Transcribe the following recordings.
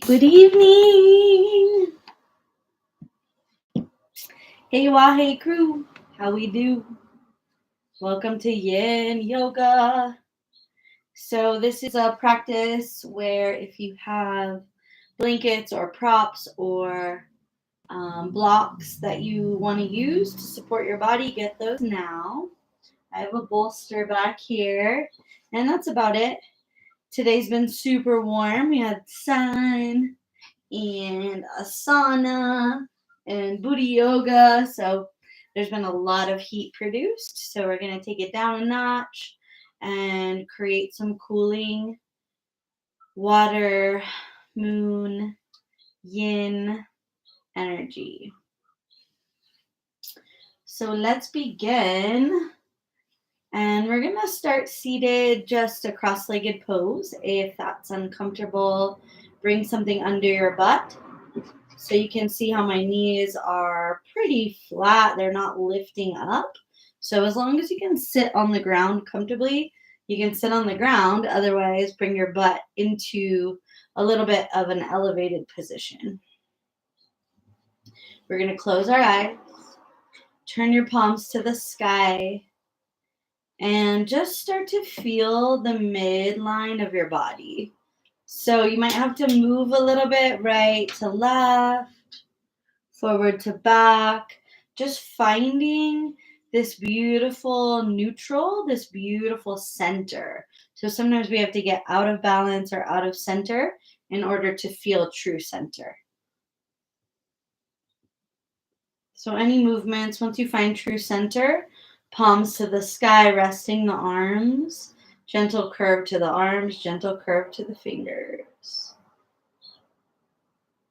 Good evening. Hey Wahe crew, how we do? Welcome to Yin Yoga. So this is a practice where if you have blankets or props or blocks that you want to use to support your body, get those now. I have a bolster back here, and that's about it. Today's been super warm. We had sun and a sauna and booty yoga. So there's been a lot of heat produced. So we're going to take it down a notch and create some cooling water, moon, yin energy. So let's begin. And we're going to start seated, just a cross-legged pose. If that's uncomfortable, bring something under your butt. So you can see how my knees are pretty flat. They're not lifting up. So as long as you can sit on the ground comfortably, you can sit on the ground. Otherwise, bring your butt into a little bit of an elevated position. We're going to close our eyes. Turn your palms to the sky. And just start to feel the midline of your body. So you might have to move a little bit right to left, forward to back, just finding this beautiful neutral, this beautiful center. So sometimes we have to get out of balance or out of center in order to feel true center. So any movements, once you find true center, palms to the sky, resting the arms, gentle curve to the arms, gentle curve to the fingers.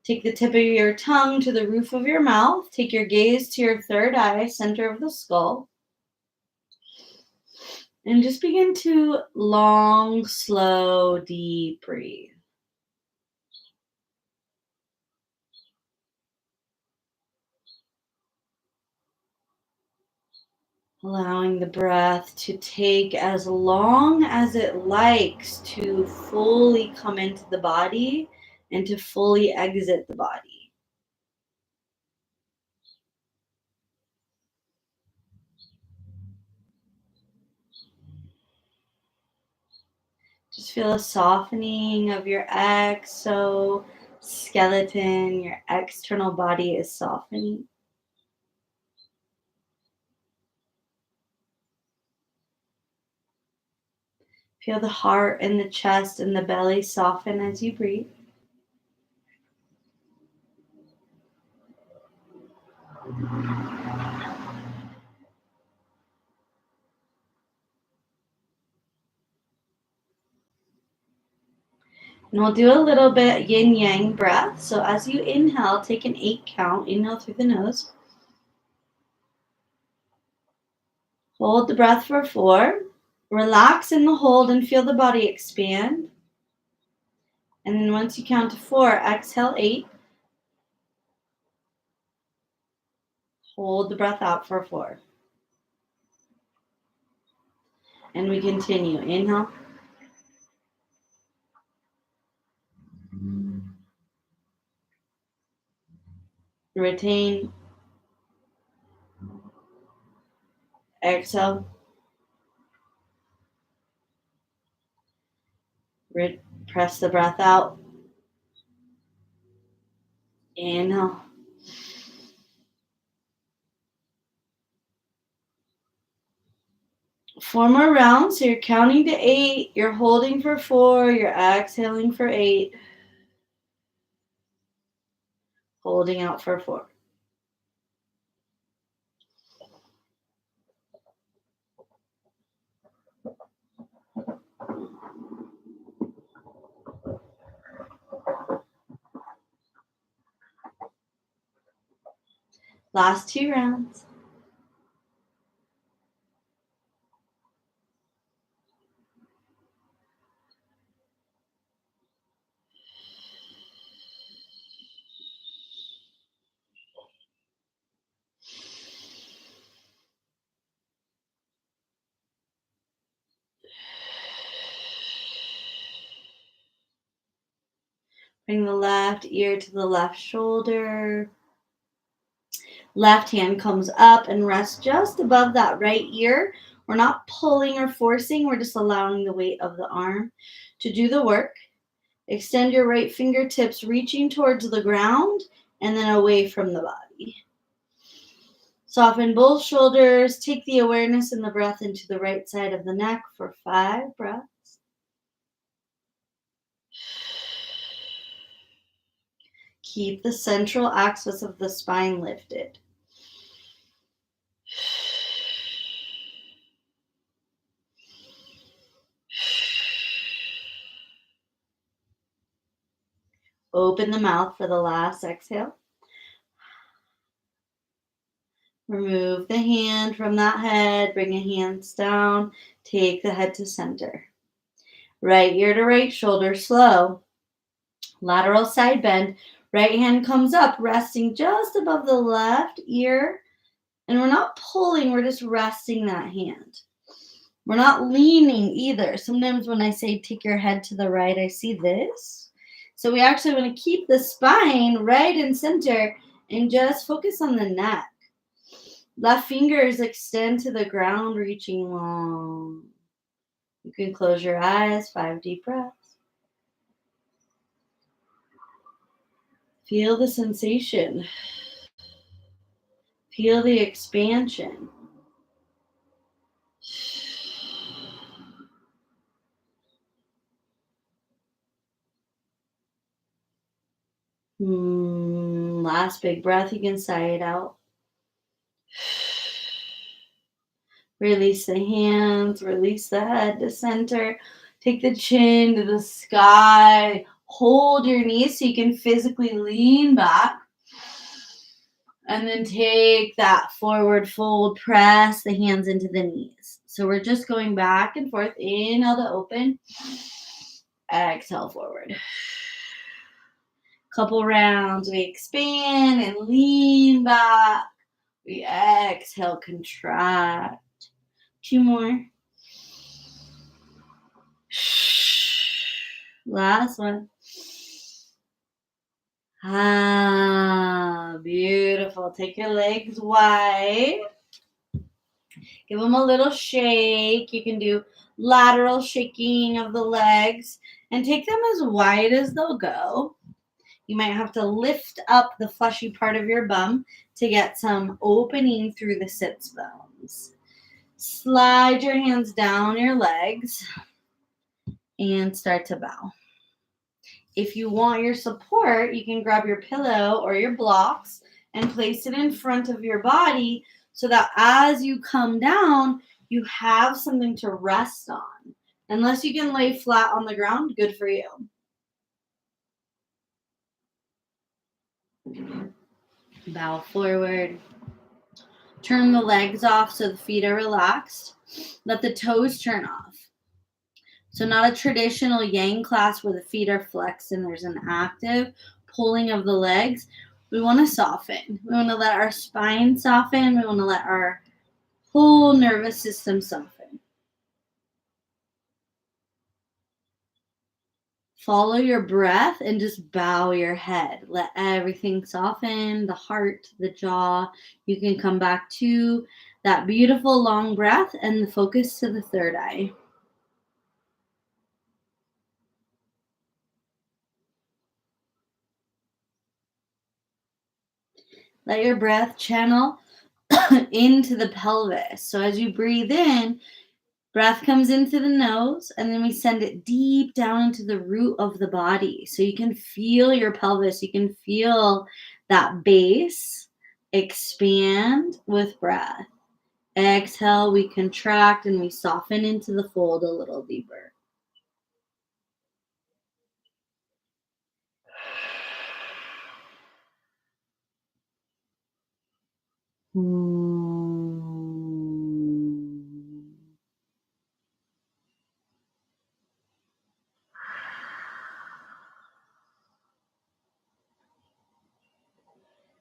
Take the tip of your tongue to the roof of your mouth. Take your gaze to your third eye, center of the skull. And just begin to long, slow, deep breathe. Allowing the breath to take as long as it likes to fully come into the body and to fully exit the body. Just feel a softening of your exoskeleton. Your external body is softening. Feel the heart and the chest and the belly soften as you breathe. And we'll do a little bit yin yang breath. So as you inhale, take an 8 count. Inhale through the nose. Hold the breath for 4. Relax in the hold and feel the body expand. And then once you count to 4, exhale 8. Hold the breath out for 4. And we continue. Inhale. Retain. Exhale. Press the breath out. Inhale. 4 more rounds. So you're counting to 8. You're holding for 4. You're exhaling for 8. Holding out for 4. Last 2 rounds. Bring the left ear to the left shoulder. Left hand comes up and rests just above that right ear. We're not pulling or forcing. We're just allowing the weight of the arm to do the work. Extend your right fingertips, reaching towards the ground and then away from the body. Soften both shoulders. Take the awareness and the breath into the right side of the neck for 5 breaths. Keep the central axis of the spine lifted. Open the mouth for the last exhale. Remove the hand from that head. Bring your hands down. Take the head to center. Right ear to right shoulder, slow. Lateral side bend. Right hand comes up, resting just above the left ear. And we're not pulling, we're just resting that hand. We're not leaning either. Sometimes when I say take your head to the right, I see this. So we actually want to keep the spine right in center and just focus on the neck. Left fingers extend to the ground, reaching long. You can close your eyes, 5 deep breaths. Feel the sensation. Feel the expansion. Last big breath, you can sigh it out. Release the hands, release the head to center. Take the chin to the sky. Hold your knees so you can physically lean back. And then take that forward fold, press the hands into the knees. So we're just going back and forth. Inhale to open. Exhale forward. Couple rounds. We expand and lean back. We exhale, contract. 2 more. Last one. Beautiful. Take your legs wide. Give them a little shake. You can do lateral shaking of the legs and take them as wide as they'll go. You might have to lift up the fleshy part of your bum to get some opening through the sits bones. Slide your hands down your legs and start to bow. If you want your support, you can grab your pillow or your blocks and place it in front of your body so that as you come down, you have something to rest on. Unless you can lay flat on the ground, good for you. Bow forward. Turn the legs off so the feet are relaxed. Let the toes turn off. So not a traditional yang class where the feet are flexed and there's an active pulling of the legs. We want to soften. We want to let our spine soften. We want to let our whole nervous system soften. Follow your breath and just bow your head. Let everything soften, the heart, the jaw. You can come back to that beautiful long breath and the focus to the third eye. Let your breath channel into the pelvis. So as you breathe in, breath comes into the nose, and then we send it deep down into the root of the body. So you can feel your pelvis. You can feel that base expand with breath. Exhale, we contract and we soften into the fold a little deeper.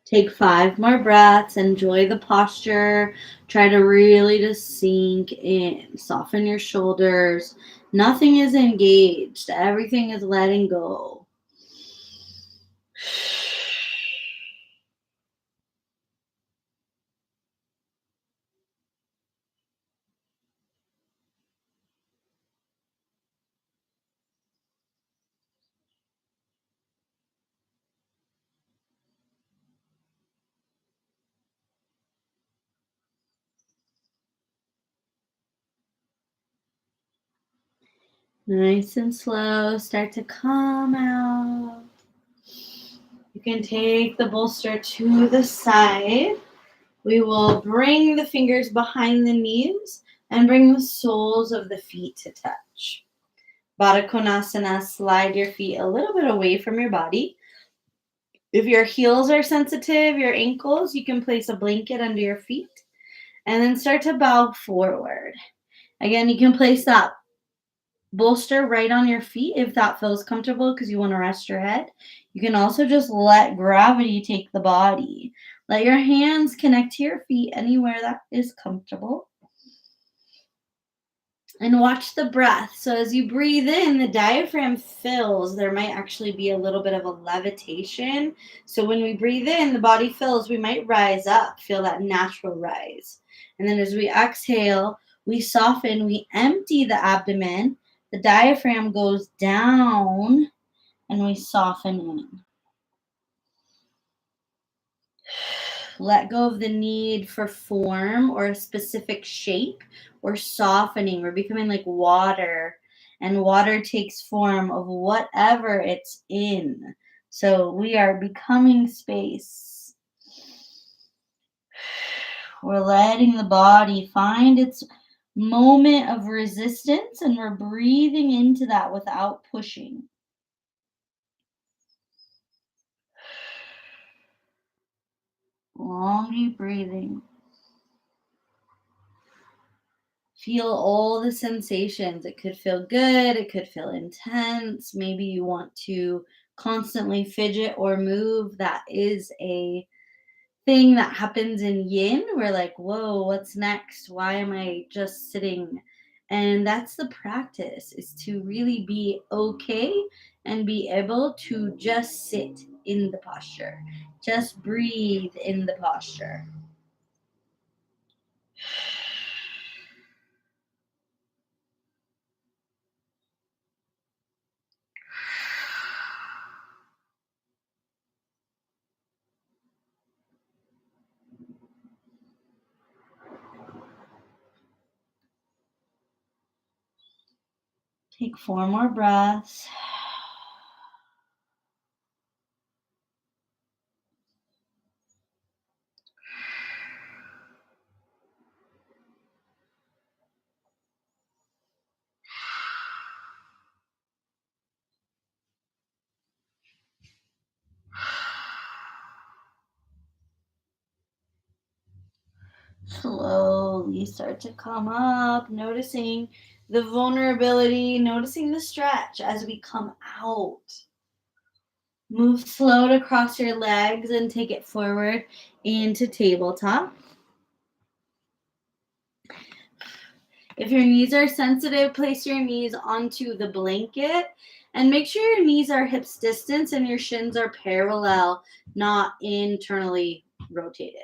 Take 5 more breaths. Enjoy the posture. Try to really just sink in. Soften your shoulders. Nothing is engaged. Everything is letting go. Nice and slow, start to come out. You can take the bolster to the side. We will bring the fingers behind the knees and bring the soles of the feet to touch. Baddha Konasana, slide your feet a little bit away from your body. If your heels are sensitive, your ankles, you can place a blanket under your feet and then start to bow forward. Again, you can place that bolster right on your feet if that feels comfortable because you want to rest your head. You can also just let gravity take the body. Let your hands connect to your feet anywhere that is comfortable. And watch the breath. So as you breathe in, the diaphragm fills. There might actually be a little bit of a levitation. So when we breathe in, the body fills. We might rise up, feel that natural rise. And then as we exhale, we soften, we empty the abdomen. The diaphragm goes down and we soften in. Let go of the need for form or a specific shape or softening. We're becoming like water, and water takes form of whatever it's in. So we are becoming space. We're letting the body find its moment of resistance, and we're breathing into that without pushing. Long, deep breathing. Feel all the sensations. It could feel good. It could feel intense. Maybe you want to constantly fidget or move. That is a thing that happens in yin. We're like, whoa, what's next? Why am I just sitting? And that's the practice, is to really be okay and be able to just sit in the posture. Just breathe in the posture. Take 4 more breaths. Slowly start to come up, noticing the vulnerability, noticing the stretch as we come out. Move slow to cross your legs and take it forward into tabletop. If your knees are sensitive, place your knees onto the blanket and make sure your knees are hips distance and your shins are parallel, not internally rotated.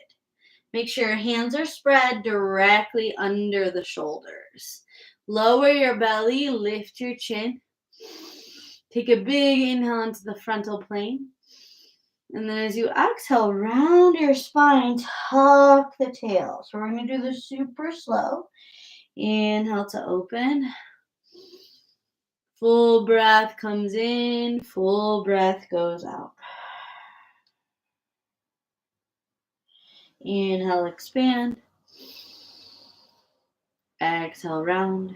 Make sure your hands are spread directly under the shoulders. Lower your belly, lift your chin. Take a big inhale into the frontal plane. And then as you exhale, round your spine, tuck the tail. So we're going to do this super slow. Inhale to open. Full breath comes in, full breath goes out. Inhale, expand. Exhale, round.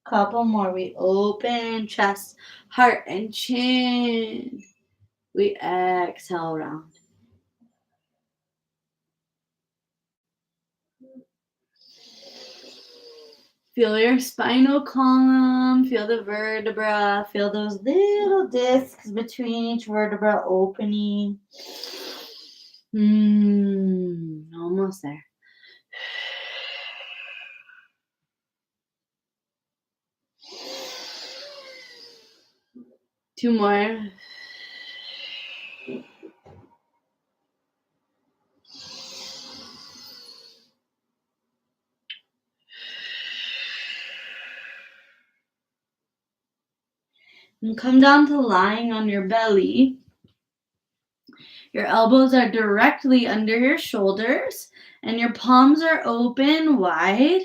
Couple more. We open chest, heart, and chin. We exhale, round. Feel your spinal column, feel the vertebra, feel those little discs between each vertebra opening. Almost there. 2 more. And come down to lying on your belly. Your elbows are directly under your shoulders and your palms are open wide.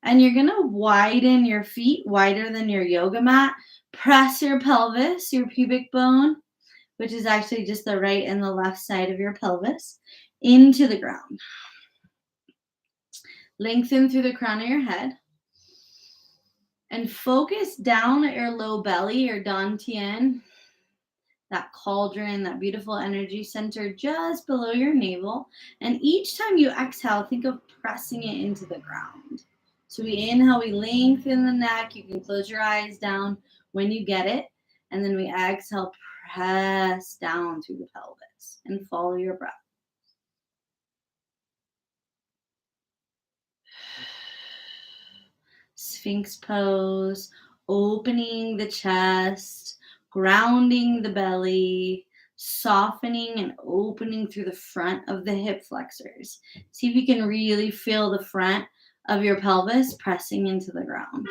And you're going to widen your feet wider than your yoga mat. Press your pelvis, your pubic bone, which is actually just the right and the left side of your pelvis, into the ground. Lengthen through the crown of your head. And focus down at your low belly, your dantian, that cauldron, that beautiful energy center just below your navel. And each time you exhale, think of pressing it into the ground. So we inhale, we lengthen the neck. You can close your eyes down when you get it. And then we exhale, press down through the pelvis and follow your breath. Sphinx pose, opening the chest, grounding the belly, softening and opening through the front of the hip flexors. See if you can really feel the front of your pelvis pressing into the ground.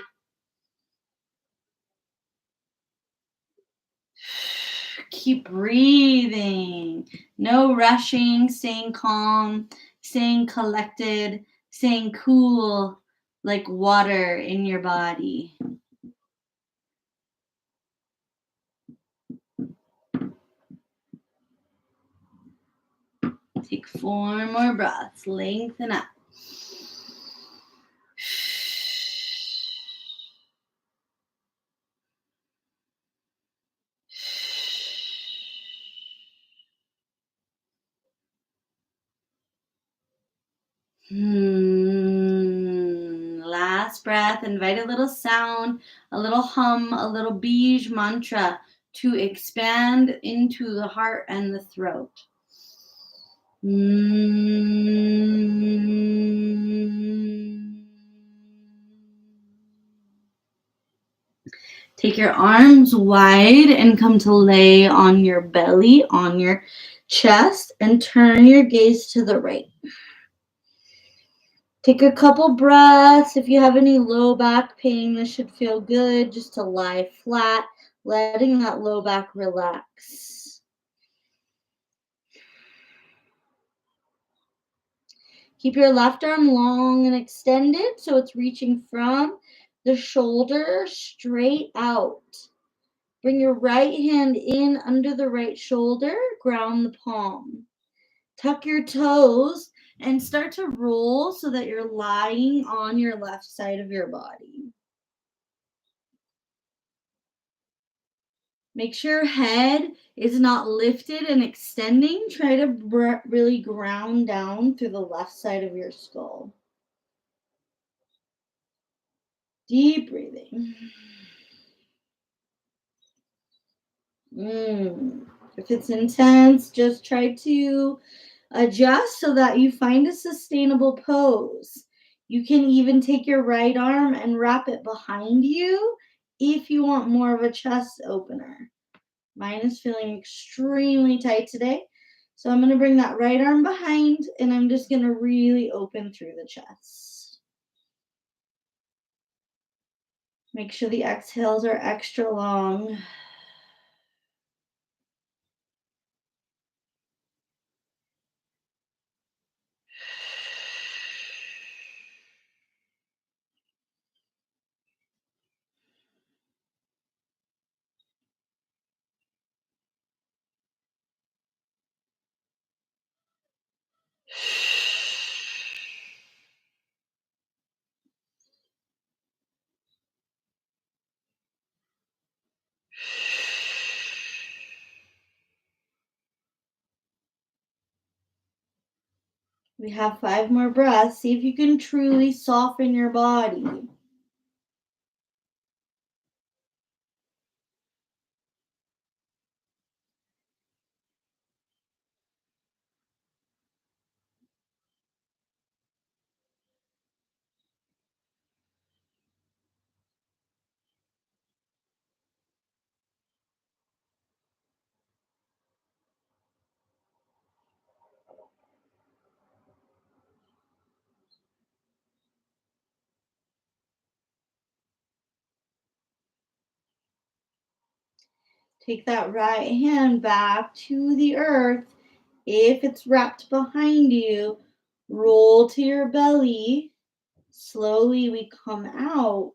Keep breathing. No rushing, staying calm, staying collected, staying cool like water in your body. Take 4 more breaths. Lengthen up. Last breath. Invite a little sound, a little hum, a little beige mantra to expand into the heart and the throat. Take your arms wide and come to lay on your belly, on your chest, and turn your gaze to the right. Take a couple breaths. If you have any low back pain, this should feel good just to lie flat, letting that low back relax. Keep your left arm long and extended so it's reaching from the shoulder straight out. Bring your right hand in under the right shoulder, ground the palm. Tuck your toes and start to roll so that you're lying on your left side of your body. Make sure your head is not lifted and extending. Try to really ground down through the left side of your skull. Deep breathing. If it's intense, just try to adjust so that you find a sustainable pose. You can even take your right arm and wrap it behind you if you want more of a chest opener. Mine is feeling extremely tight today. So I'm going to bring that right arm behind and I'm just going to really open through the chest. Make sure the exhales are extra long. We have 5 more breaths. See if you can truly soften your body. Take that right hand back to the earth. If it's wrapped behind you, roll to your belly. Slowly we come out.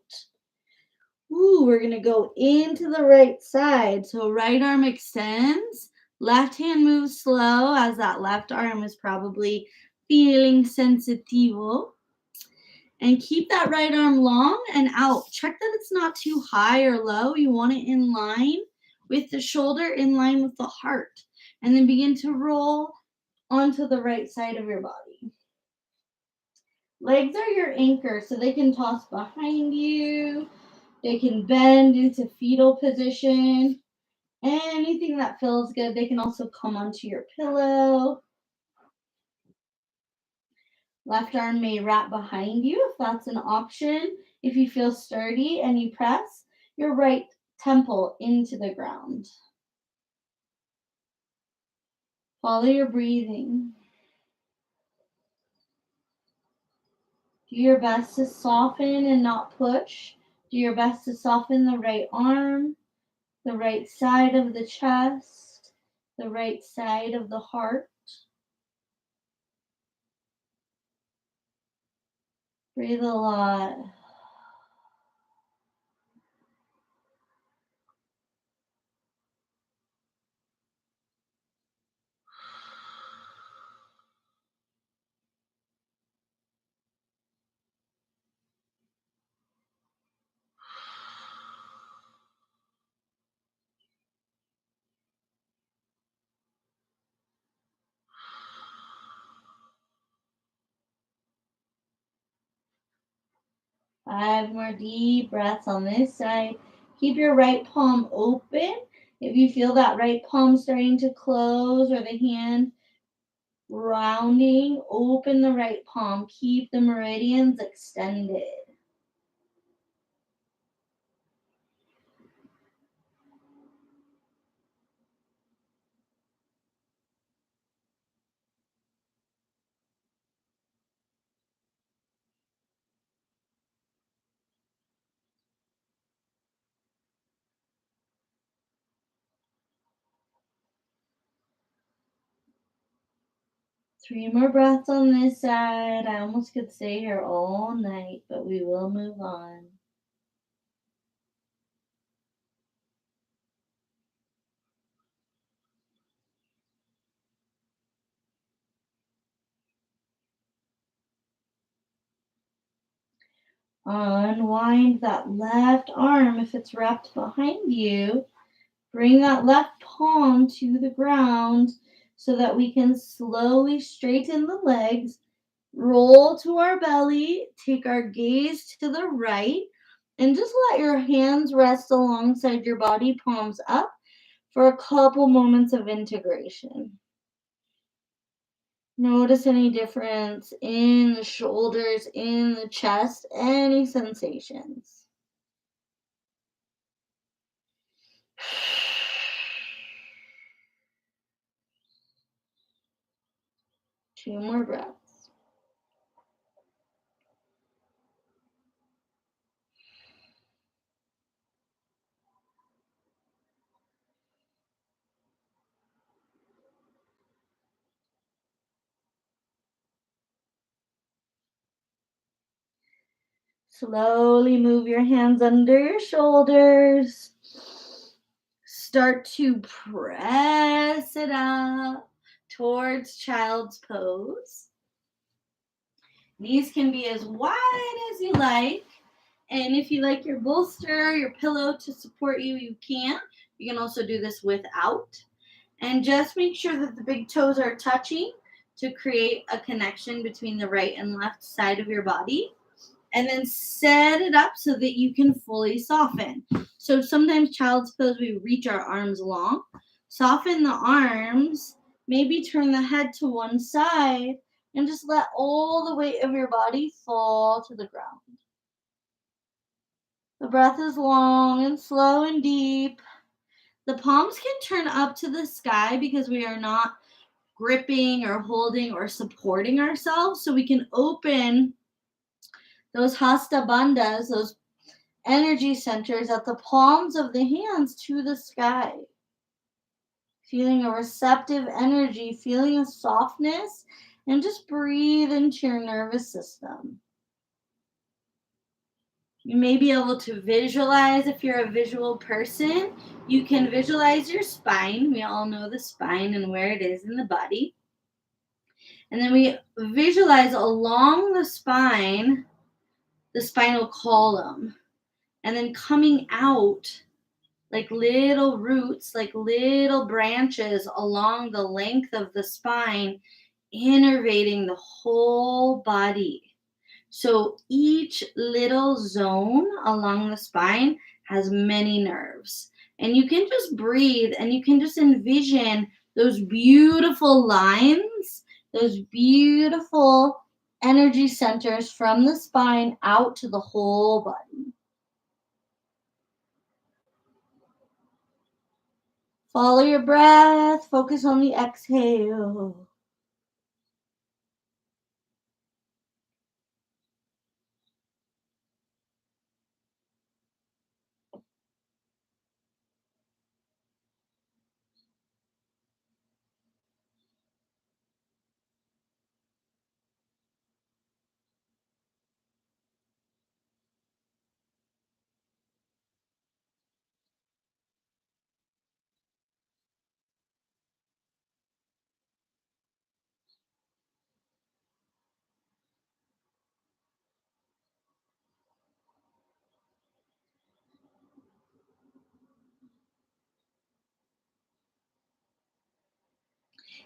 Ooh, we're going to go into the right side. So right arm extends. Left hand moves slow as that left arm is probably feeling sensitivo. And keep that right arm long and out. Check that it's not too high or low. You want it in line with the shoulder, in line with the heart. And then begin to roll onto the right side of your body. Legs are your anchor, so they can toss behind you. They can bend into fetal position. Anything that feels good. They can also come onto your pillow. Left arm may wrap behind you if that's an option. If you feel sturdy and you press your right temple into the ground. Follow your breathing. Do your best to soften and not push. Do your best to soften the right arm, the right side of the chest, the right side of the heart. Breathe a lot. Five more deep breaths on this side. Keep your right palm open. If you feel that right palm starting to close or the hand rounding, open the right palm. Keep the meridians extended. Three more breaths on this side. I almost could stay here all night, but we will move on. Unwind that left arm if it's wrapped behind you. Bring that left palm to the ground so that we can slowly straighten the legs, roll to our belly, take our gaze to the right, and just let your hands rest alongside your body, palms up, for a couple moments of integration. Notice any difference in the shoulders, in the chest, any sensations. Two more breaths. Slowly move your hands under your shoulders. Start to press it up towards child's pose. Knees can be as wide as you like. And if you like your bolster, your pillow to support you, you can. You can also do this without. And just make sure that the big toes are touching to create a connection between the right and left side of your body. And then set it up so that you can fully soften. So sometimes child's pose, we reach our arms long. Soften the arms. Maybe turn the head to one side and just let all the weight of your body fall to the ground. The breath is long and slow and deep. The palms can turn up to the sky because we are not gripping or holding or supporting ourselves. So we can open those hasta bandhas, those energy centers at the palms of the hands to the sky. feeling a receptive energy, feeling a softness, and just breathe into your nervous system. You may be able to visualize, if you're a visual person, you can visualize your spine. We all know the spine and where it is in the body. And then we visualize along the spine, the spinal column, and then coming out like little roots, like little branches along the length of the spine, innervating the whole body. So each little zone along the spine has many nerves. And you can just breathe and you can just envision those beautiful lines, those beautiful energy centers from the spine out to the whole body. Follow your breath, focus on the exhale.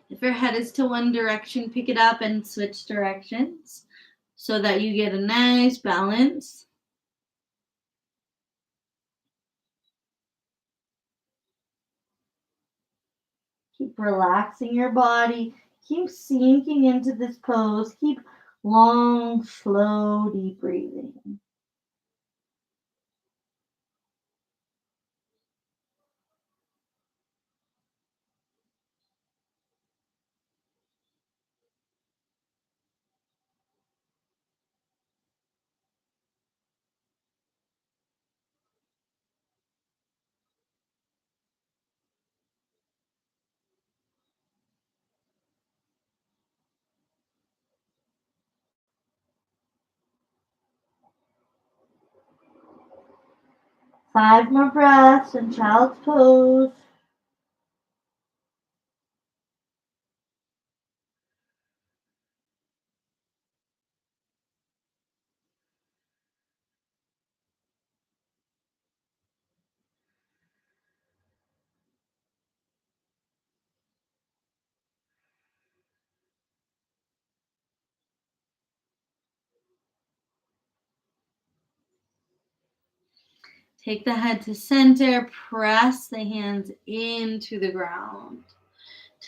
If your head is to one direction, pick it up and switch directions so that you get a nice balance. Keep relaxing your body. Keep sinking into this pose. Keep long, slow, deep breathing. Five more breaths in child's pose. Take the head to center. Press the hands into the ground.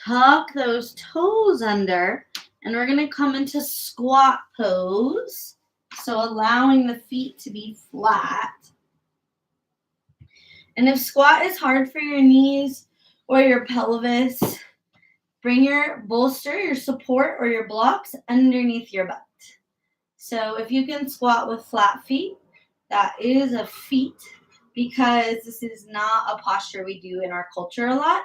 Tuck those toes under. And we're going to come into squat pose. So allowing the feet to be flat. And if squat is hard for your knees or your pelvis, bring your bolster, your support, or your blocks underneath your butt. So if you can squat with flat feet, that is a feat because this is not a posture we do in our culture a lot.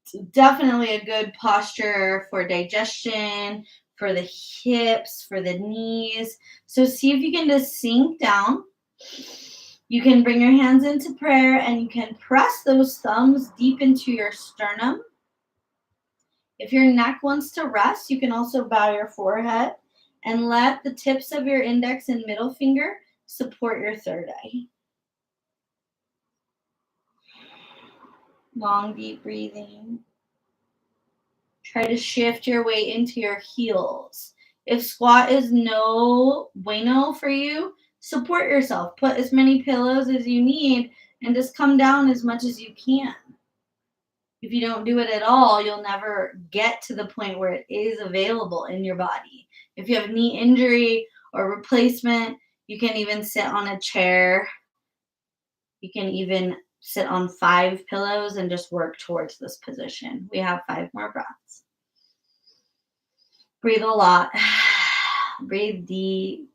It's definitely a good posture for digestion, for the hips, for the knees. So see if you can just sink down. You can bring your hands into prayer and you can press those thumbs deep into your sternum. If your neck wants to rest, you can also bow your forehead and let the tips of your index and middle finger support your third eye. Long, deep breathing. Try to shift your weight into your heels. If squat is no bueno for you, support yourself. Put as many pillows as you need and just come down as much as you can. If you don't do it at all, you'll never get to the point where it is available in your body. If you have knee injury or replacement, you can even sit on a chair. You can even sit on 5 pillows and just work towards this position. We have 5 more breaths. Breathe a lot. Breathe deep.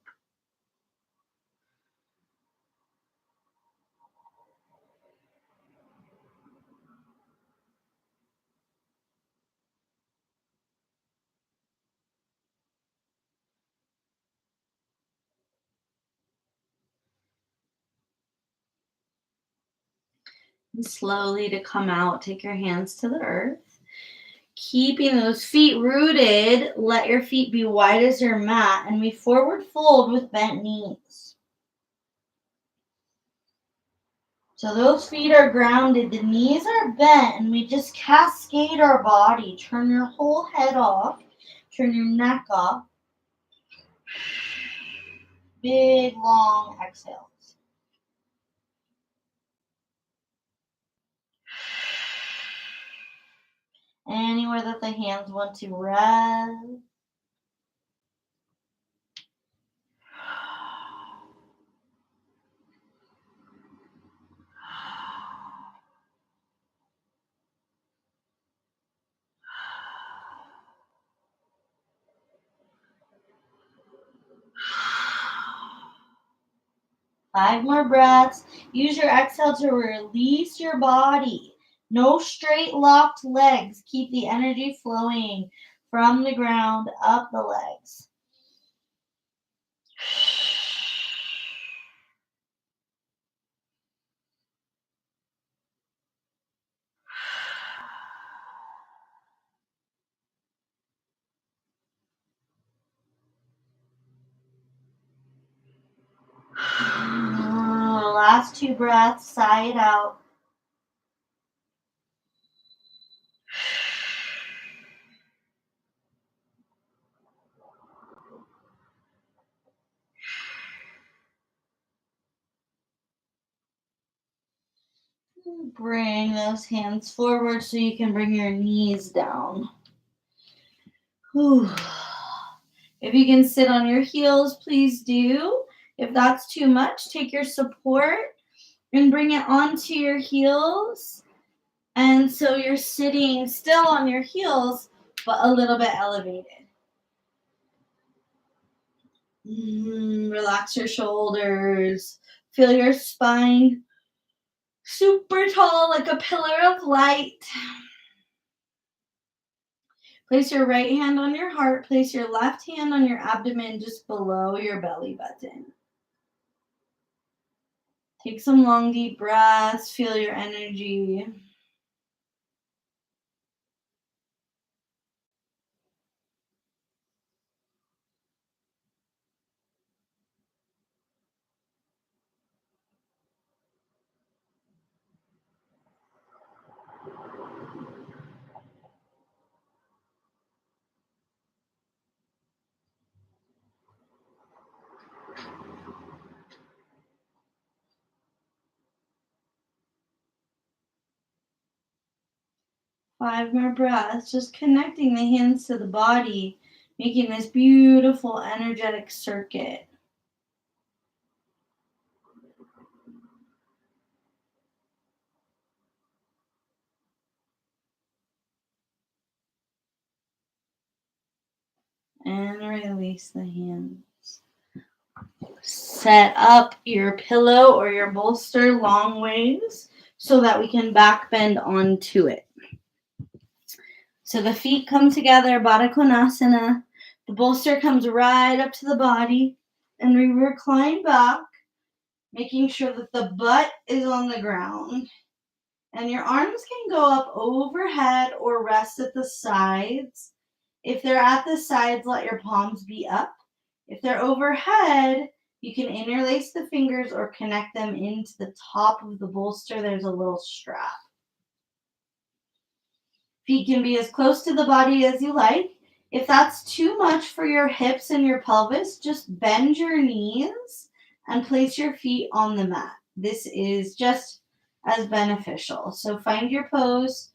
And slowly to come out, take your hands to the earth. Keeping those feet rooted, let your feet be wide as your mat, and we forward fold with bent knees. So those feet are grounded, the knees are bent, and we just cascade our body. Turn your whole head off, turn your neck off. Big, long exhales. Anywhere that the hands want to rest. 5 more breaths. Use your exhale to release your body. No straight locked legs. Keep the energy flowing from the ground up the legs. Last 2 breaths. Sigh it out. Bring those hands forward so you can bring your knees down. Whew. If you can sit on your heels, please do. If that's too much, take your support and bring it onto your heels. And so you're sitting still on your heels, but a little bit elevated. Relax your shoulders. Feel your spine super tall like a pillar of light. Place your right hand on your heart. Place your left hand on your abdomen just below your belly button. Take some long, deep breaths. Feel your energy. Five more breaths. Just connecting the hands to the body, making this beautiful energetic circuit. And release the hands. Set up your pillow or your bolster long ways so that we can back bend onto it. So the feet come together, Baddha Konasana. The bolster comes right up to the body, and we recline back, making sure that the butt is on the ground. And your arms can go up overhead or rest at the sides. If they're at the sides, let your palms be up. If they're overhead, you can interlace the fingers or connect them into the top of the bolster. There's a little strap. Feet can be as close to the body as you like. If that's too much for your hips and your pelvis, just bend your knees and place your feet on the mat. This is just as beneficial. So find your pose,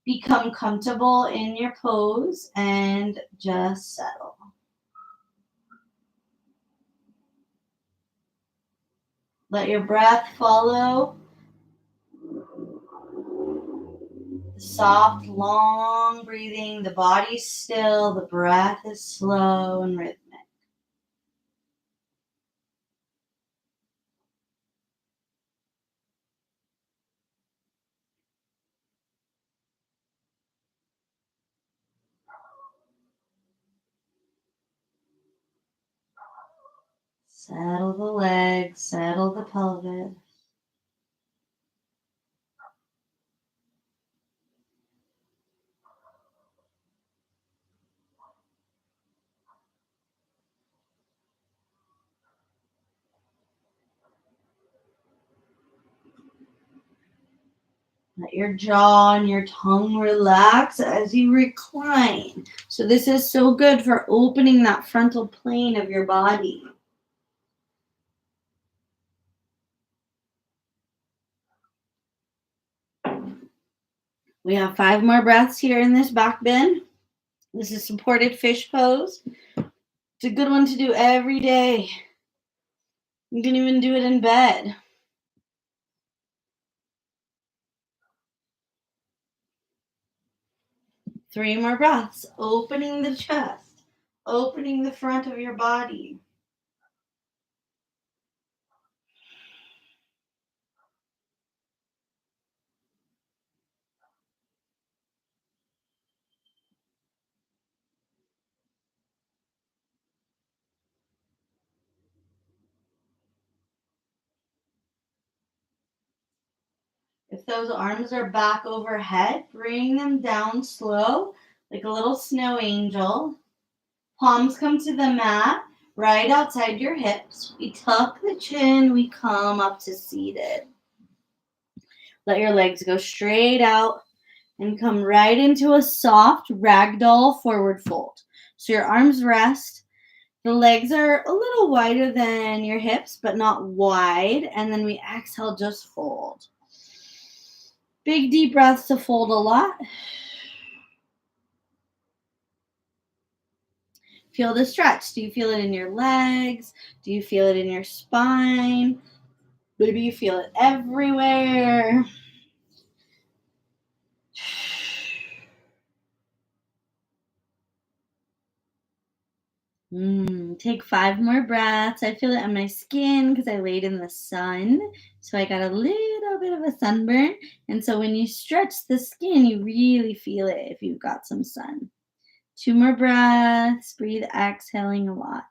become comfortable in your pose, and just settle. Let your breath follow. Soft, long breathing. The body's still. The breath is slow and rhythmic. Settle the legs. Settle the pelvis. Let your jaw and your tongue relax as you recline. So this is so good for opening that frontal plane of your body. We have 5 more breaths here in this back bend. This is supported fish pose. It's a good one to do every day. You can even do it in bed. Three more breaths, opening the chest, opening the front of your body. If those arms are back overhead, bring them down slow, like a little snow angel. Palms come to the mat, right outside your hips. We tuck the chin, we come up to seated. Let your legs go straight out and come right into a soft ragdoll forward fold. So your arms rest. The legs are a little wider than your hips, but not wide. And then we exhale, just fold. Big deep breaths to fold a lot. Feel the stretch. Do you feel it in your legs? Do you feel it in your spine? Maybe you feel it everywhere. Take 5 more breaths. I feel it on my skin because I laid in the sun. So I got a little bit of a sunburn. And so when you stretch the skin, you really feel it if you've got some sun. 2 more breaths. Breathe, exhaling a lot.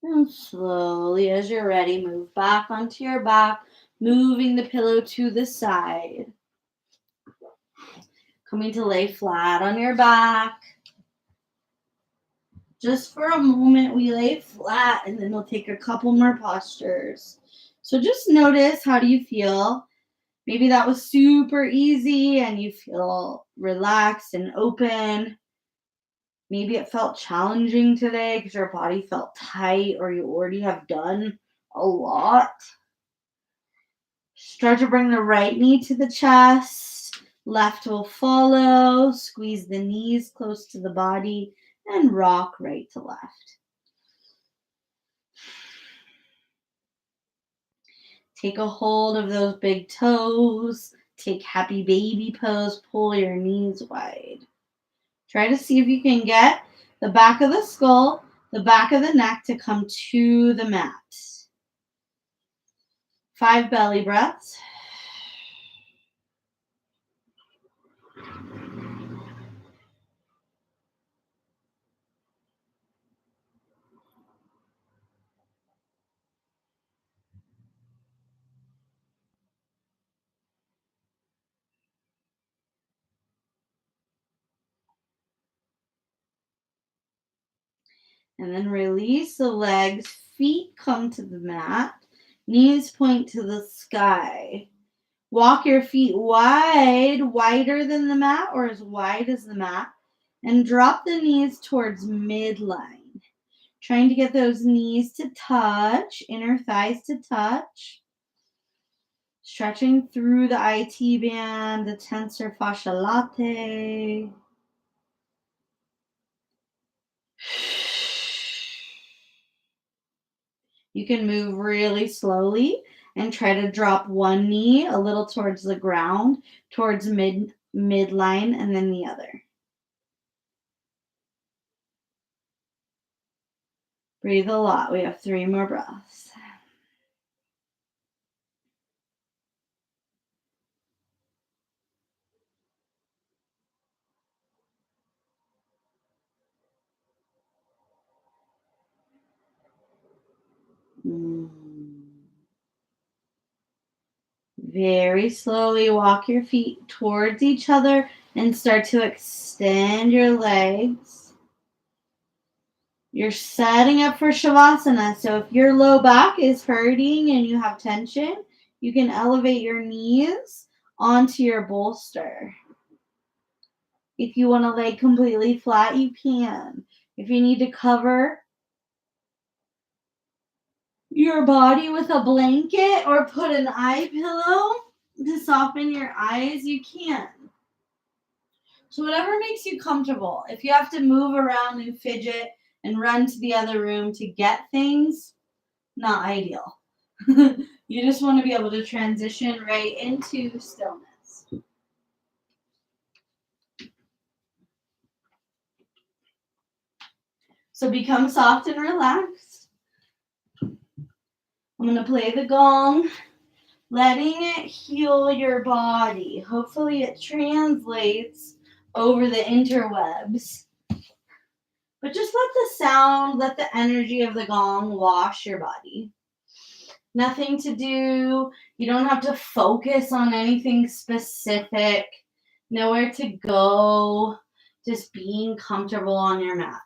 And slowly, as you're ready, move back onto your back, moving the pillow to the side. Coming to lay flat on your back. Just for a moment, we lay flat and then we'll take a couple more postures. So just notice, how do you feel? Maybe that was super easy and you feel relaxed and open. Maybe it felt challenging today because your body felt tight or you already have done a lot. Start to bring the right knee to the chest. Left will follow. Squeeze the knees close to the body and rock right to left. Take a hold of those big toes. Take happy baby pose. Pull your knees wide. Try to see if you can get the back of the skull, the back of the neck to come to the mat. 5 belly breaths. And then release the legs. Feet come to the mat. Knees point to the sky. Walk your feet wide, wider than the mat or as wide as the mat. And drop the knees towards midline. Trying to get those knees to touch, inner thighs to touch. Stretching through the IT band, the tensor fascia latae. You can move really slowly and try to drop one knee a little towards the ground, towards midline, and then the other. Breathe a lot. We have 3 more breaths. Very slowly walk your feet towards each other and start to extend your legs. You're setting up for Shavasana. So if your low back is hurting and you have tension, you can elevate your knees onto your bolster. If you want to lay completely flat, you can. If you need to cover your body with a blanket or put an eye pillow to soften your eyes, you can. So whatever makes you comfortable. If you have to move around and fidget and run to the other room to get things, not ideal. You just want to be able to transition right into stillness. So become soft and relaxed. I'm going to play the gong, letting it heal your body. Hopefully it translates over the interwebs. But just let the sound, let the energy of the gong wash your body. Nothing to do. You don't have to focus on anything specific. Nowhere to go. Just being comfortable on your mat.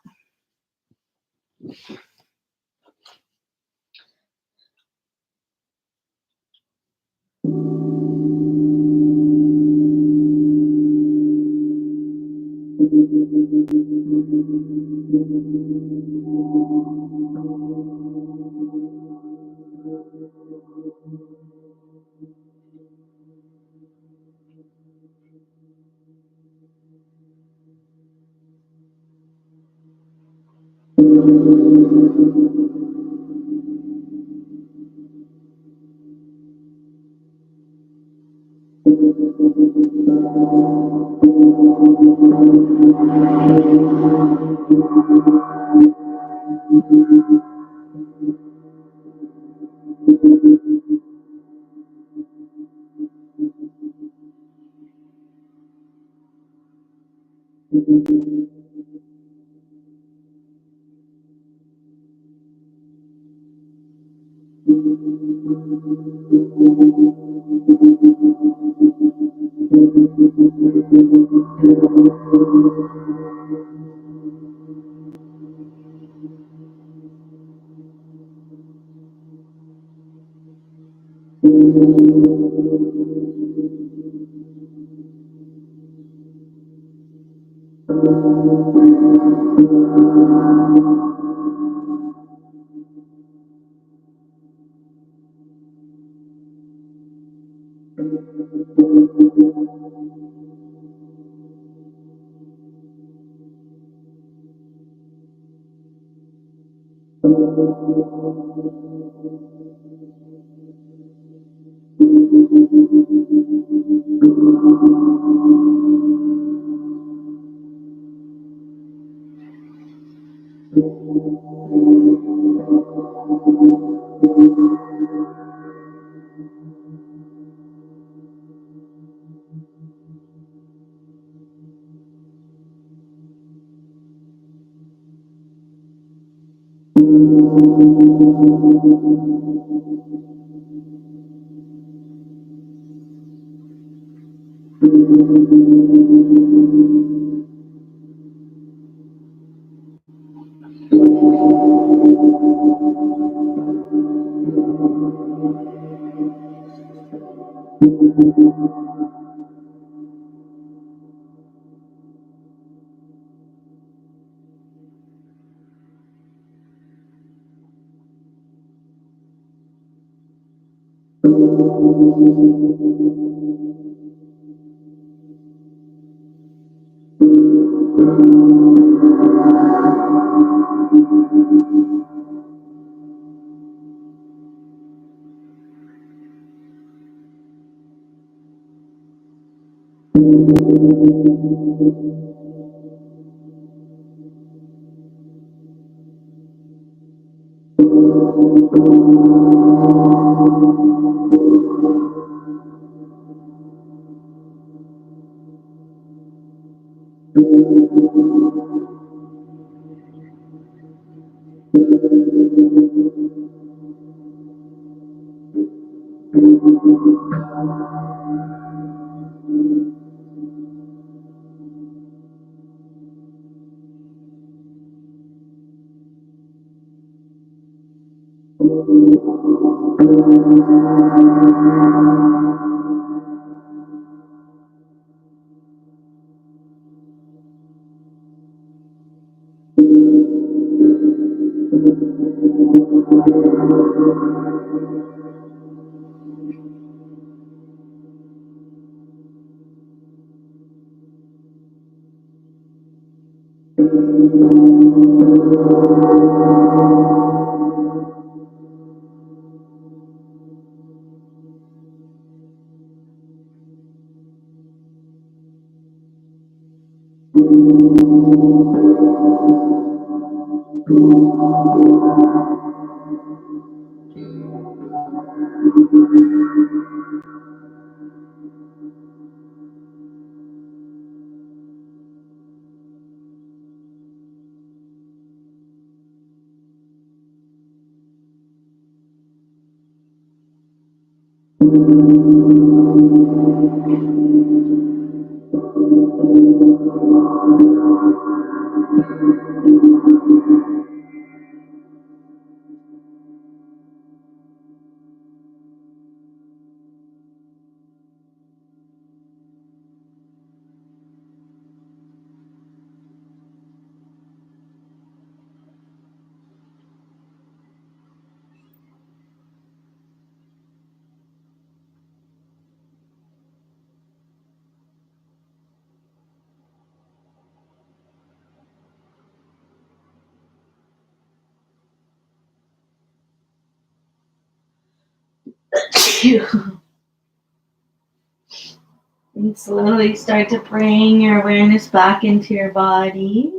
And slowly start to bring your awareness back into your body.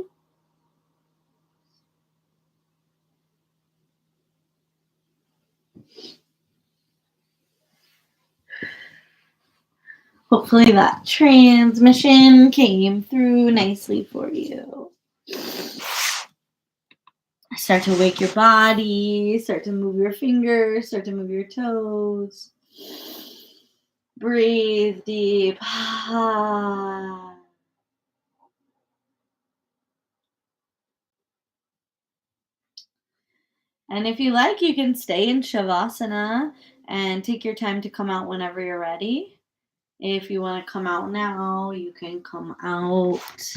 Hopefully that transmission came through nicely for you. Start to wake your body, start to move your fingers, start to move your toes. Breathe deep. And if you like, you can stay in Shavasana and take your time to come out whenever you're ready. If you want to come out now, you can come out.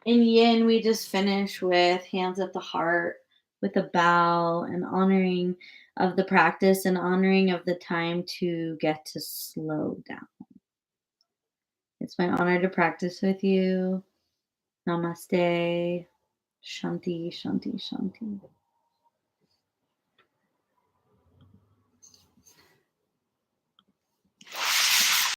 In Yin, we just finish with hands at the heart, with a bow and honoring of the practice and honoring of the time to get to slow down. It's my honor to practice with you. Namaste. Shanti, Shanti, Shanti.